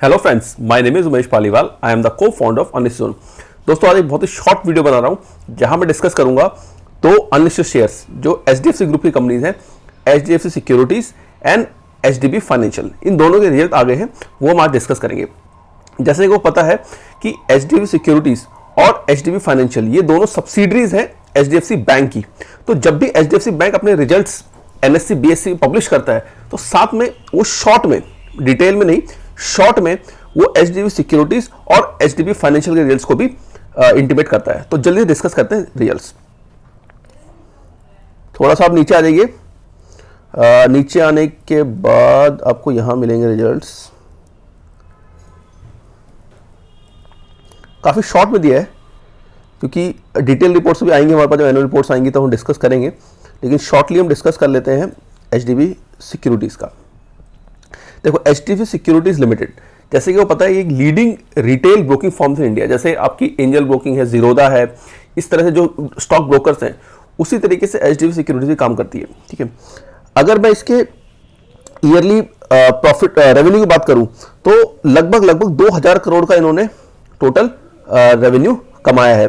Hello friends, my name is Umesh Paliwal. I am the को founder of unlisted. दोस्तों, आज एक बहुत ही शॉर्ट वीडियो बना रहा हूं जहां मैं डिस्कस करूंगा दो अनलिस्टेड शेयर्स जो एचडीएफसी ग्रुप की कंपनीज हैं, HDFC securities and HDB financial. इन दोनों के रिजल्ट आ गए हैं, वो हम आज डिस्कस करेंगे। जैसे कि वो पता है कि एचडीबी सिक्योरिटीज और एचडीबी फाइनेंशियल ये दोनों सब्सिडरीज हैं एचडीएफसी बैंक की। तो जब भी एचडीएफसी बैंक अपने रिजल्ट्स एनएससी बीएससी पब्लिश करता है तो साथ में वो शॉर्ट में, डिटेल में नहीं, शॉर्ट में वो एचडीबी सिक्योरिटीज और एचडीबी फाइनेंशियल के रिजल्ट्स को भी इंटीमेट करता है। तो जल्दी डिस्कस करते हैं रिजल्ट्स। थोड़ा सा आप नीचे आ जाइए। नीचे आने के बाद आपको यहां मिलेंगे रिजल्ट्स। काफी शॉर्ट में दिया है क्योंकि डिटेल रिपोर्ट्स भी आएंगे हमारे पास, जब एनुअल रिपोर्ट्स आएंगी तो हम डिस्कस करेंगे, लेकिन शॉर्टली हम डिस्कस कर लेते हैं एचडीबी सिक्योरिटीज का। देखो, एचडीएफसी सिक्योरिटीज लिमिटेड, जैसे कि वो पता है, एक leading retail broking firm in India. जैसे आपकी एंजल ब्रोकिंग है, जीरोदा है, इस तरह से जो स्टॉक ब्रोकर्स हैं, उसी तरीके से एचडीएफसी सिक्योरिटीज भी काम करती है। ठीक है, अगर मैं इसके ईयरली प्रॉफिट रेवेन्यू की बात करूं तो लगभग 2000 करोड़ का इन्होंने टोटल रेवेन्यू कमाया है।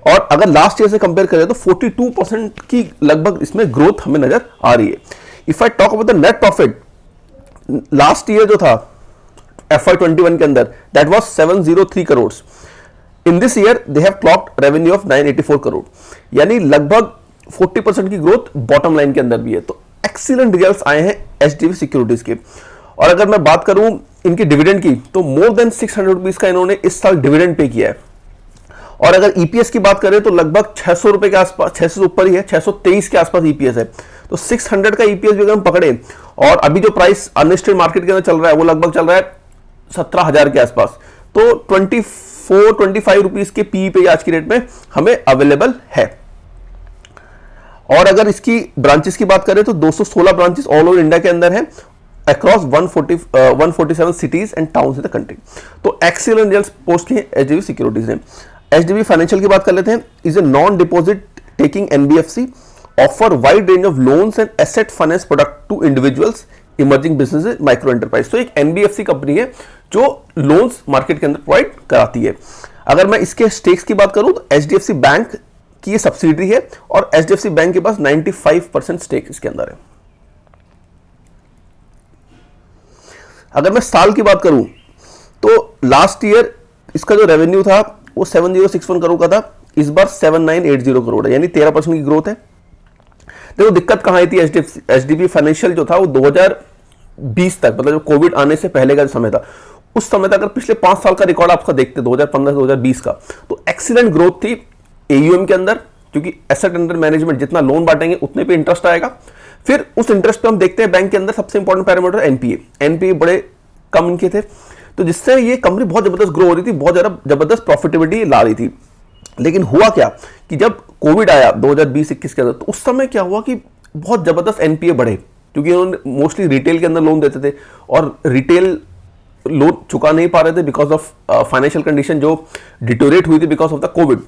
और अगर लास्ट ईयर से कंपेयर करें तो 42% की लगभग इसमें ग्रोथ हमें नजर आ रही है। If I talk about the net profit, last year जो था FY21 के अंदर, that was 703 crore. In this year they have clogged revenue of 984 crore, यानी लगभग 40% की ग्रोथ बॉटम लाइन के अंदर भी है। तो एक्सीलेंट रिजल्ट्स आए हैं एचडीएफसी सिक्योरिटीज के। और अगर मैं बात करूं इनकी डिविडेंड की, तो मोर देन 600 रुपीज का इन्होंने इस साल डिविडेंड पे किया है। और अगर ईपीएस की बात करें तो लगभग 600 रुपए के आसपास, 600 से ऊपर ही है, 623 के आसपास ईपीएस है। तो 600 का ईपीएस भी अगर हम पकड़े, और अभी जो प्राइस अनलिस्टेड मार्केट के अंदर चल रहा है वो लगभग चल रहा है 17,000 के आसपास। तो 24-25 रुपीज के पी पे आज की डेट में हमें अवेलेबल है। और अगर इसकी ब्रांचेस की बात करें तो 216 ब्रांचेस ऑल ओवर इंडिया के अंदर है, across 147 cities and towns in the country. तो एक्सीलेंट रिजल्ट्स पोस्ट किए एचडीबी सिक्योरिटीज ने। एचडीबी फाइनेंशियल की बात कर लेते हैं। Is a non deposit taking NBFC, offer wide range of loans and asset finance product to individuals, emerging businesses, micro enterprise. तो एक एनबीएफसी कंपनी है जो लोन्स मार्केट के अंदर प्रोवाइड कराती है। अगर मैं इसके स्टेक्स की बात करूं तो एचडीएफसी बैंक की ये सब्सिडरी है और एचडीएफसी बैंक के पास 95% स्टेक इसके अंदर है। अगर मैं साल की बात करूं तो लास्ट ईयर इसका जो रेवेन्यू था वो 7061 करोड़ का था, इस बार 7980 करोड़ है, यानी 13% की ग्रोथ है। देखो, दिक्कत कहां आई थी, एचडीबी फाइनेंशियल जो था वो 2020 तक, मतलब जो कोविड आने से पहले का जो समय था, उस समय तक अगर पिछले 5 साल का रिकॉर्ड आपका देखते 2015 से 2020 का, तो एक्सीलेंट ग्रोथ थी एयूएम के अंदर, क्योंकि एसेट अंडर मैनेजमेंट जितना लोन बांटेंगे उतने पे इंटरेस्ट आएगा। फिर उस इंटरेस्ट पे हम देखते हैं बैंक के अंदर सबसे इंपॉर्टेंट पैरामीटर एनपीए बड़े कम इनके थे, तो जिससे ये कंपनी बहुत जबरदस्त ग्रो हो रही थी, बहुत ज्यादा जबरदस्त प्रॉफिटेबिलिटी ला रही थी। लेकिन हुआ क्या कि जब कोविड आया 2020-21 के अंदर, तो उस समय क्या हुआ कि बहुत जबरदस्त एनपीए बढ़े, क्योंकि उन्होंने मोस्टली रिटेल के अंदर लोन देते थे और रिटेल लोन चुका नहीं पा रहे थे बिकॉज ऑफ फाइनेंशियल कंडीशन जो डिटोरेट हुई थी बिकॉज ऑफ द कोविड।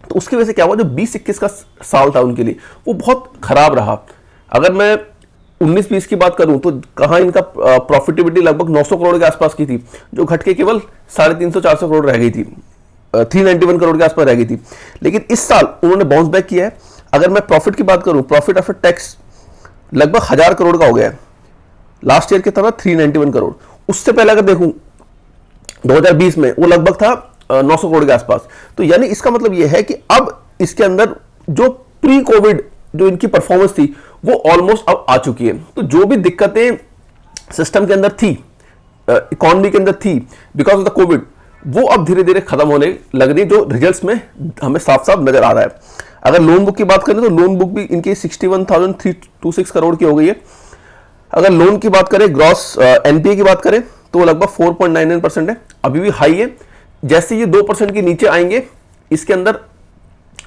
तो उसकी वजह से क्या हुआ, जो 20-21 का साल था उनके लिए वो बहुत खराब रहा। अगर मैं 19-20 की बात करूं तो कहां इनका प्रॉफिटेबिलिटी लगभग 900 करोड़ के आसपास की थी, जो घट के केवल 350-400 करोड़ रह गई थी, 391 करोड़ के आसपास रह गई थी। लेकिन इस साल उन्होंने बाउंस बैक किया है। अगर मैं प्रॉफिट की बात करूं, प्रॉफिट आफ्टर टैक्स लगभग 1000 करोड़ का हो गया है, लास्ट ईयर के था 391 करोड़। उससे पहले अगर देखूं 2020 में वो लगभग था 900 करोड़ के आसपास। तो यानी इसका मतलब यह है कि अब इसके अंदर जो प्री कोविड जो इनकी परफॉर्मेंस थी वो ऑलमोस्ट अब आ चुकी है। तो जो भी दिक्कतें सिस्टम के अंदर थी, इकोनॉमी के अंदर थी बिकॉज ऑफ द कोविड, वो अब धीरे धीरे खत्म होने लग रही, जो रिजल्ट्स में हमें साफ साफ नजर आ रहा है। अगर लोन बुक की बात करें तो लोन बुक भी इनकी 61,326 करोड़ की हो गई है। अगर लोन की बात करें, ग्रॉस एनपीए की बात करें तो लगभग 4.99% है, अभी भी हाई है। जैसे ये 2% के नीचे आएंगे, इसके अंदर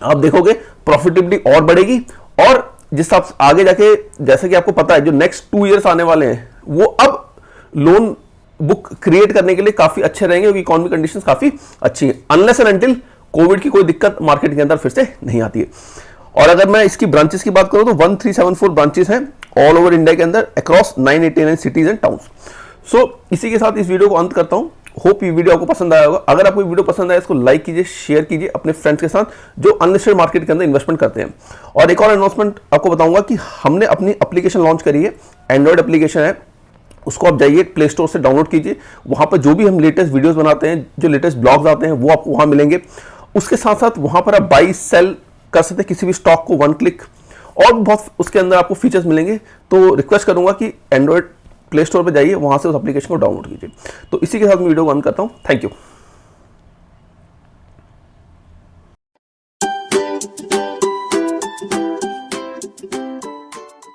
आप देखोगे प्रॉफिटेबिलिटी और बढ़ेगी। और जिस आप आगे जाके, जैसे कि आपको पता है, जो नेक्स्ट 2 इयर्स आने वाले हैं वो अब लोन बुक क्रिएट करने के लिए काफी अच्छे रहेंगे, क्योंकि इकोनॉमिक कंडीशंस काफी अच्छी हैं, अनलेस एंड अनटिल कोविड की कोई दिक्कत मार्केट के अंदर फिर से नहीं आती है। और अगर मैं इसकी ब्रांचेस की बात करूं तो 1374 ब्रांचेस हैं ऑल ओवर इंडिया के अंदर, अक्रॉस 989 सिटीज एंड टाउन्स। इसी के साथ इस वीडियो को अंत करता हूं। होप ये वीडियो आपको पसंद आया होगा। अगर आपको वीडियो पसंद आया इसको लाइक कीजिए, शेयर कीजिए अपने फ्रेंड्स के साथ जो अनलिस्टेड मार्केट के अंदर इन्वेस्टमेंट करते हैं। और एक और अनाउंसमेंट आपको बताऊंगा कि हमने अपनी एप्लीकेशन लॉन्च करी है, एंड्रॉइड एप्लीकेशन है, उसको आप जाइए प्ले स्टोर से डाउनलोड कीजिए। वहां पर जो भी हम लेटेस्ट वीडियोस बनाते हैं, जो लेटेस्ट ब्लॉग्स आते हैं, वो आपको वहां मिलेंगे। उसके साथ साथ वहां पर आप बाई सेल कर सकते हैं किसी भी स्टॉक को, वन क्लिक, और बहुत उसके अंदर आपको फीचर्स मिलेंगे। तो रिक्वेस्ट करूंगा कि एंड्रॉइड प्ले स्टोर पर जाइए, वहां से उस एप्लीकेशन को डाउनलोड कीजिए। तो इसी के साथ मैं वीडियो को बंद करता हूं। Thank you.